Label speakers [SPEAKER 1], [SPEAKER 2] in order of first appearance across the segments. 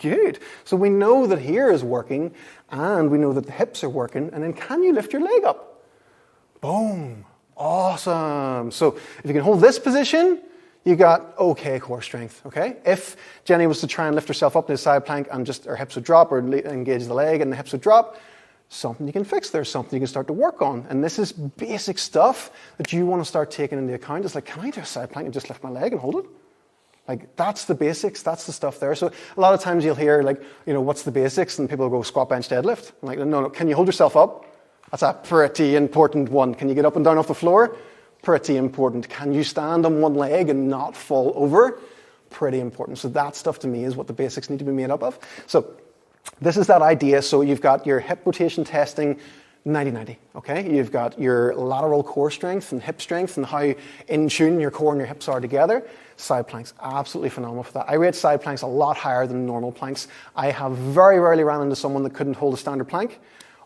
[SPEAKER 1] Good. So we know that here is working, and we know that the hips are working, and then can you lift your leg up? Boom. Awesome. So if you can hold this position, you got okay core strength, okay? If Jenny was to try and lift herself up to the side plank and just her hips would drop, or engage the leg and the hips would drop, something you can fix there, something you can start to work on. And this is basic stuff that you want to start taking into account. It's like, can I do a side plank and just lift my leg and hold it? Like, that's the basics, that's the stuff there. So a lot of times you'll hear, like, what's the basics? And people will go squat, bench, deadlift. I'm like, no, can you hold yourself up? That's a pretty important one. Can you get up and down off the floor? Pretty important. Can you stand on one leg and not fall over? Pretty important. So that stuff to me is what the basics need to be made up of. So this is that idea. So you've got your hip rotation testing, 90-90, okay? You've got your lateral core strength and hip strength and how in tune your core and your hips are together. Side planks, absolutely phenomenal for that. I rate side planks a lot higher than normal planks. I have very rarely ran into someone that couldn't hold a standard plank.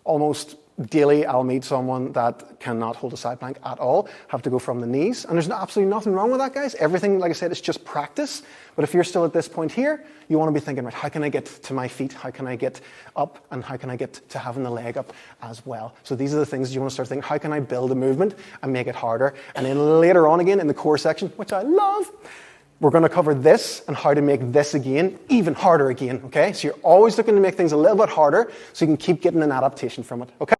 [SPEAKER 1] Almost daily I'll meet someone that cannot hold a side plank at all, have to go from the knees. And there's absolutely nothing wrong with that, guys. Everything, like I said, is just practice. But if you're still at this point here, you want to be thinking, right, how can I get to my feet? How can I get up? And how can I get to having the leg up as well? So these are the things you want to start thinking, how can I build a movement and make it harder? And then later on again in the core section, which I love, we're going to cover this and how to make this again even harder again, okay? So you're always looking to make things a little bit harder so you can keep getting an adaptation from it, okay?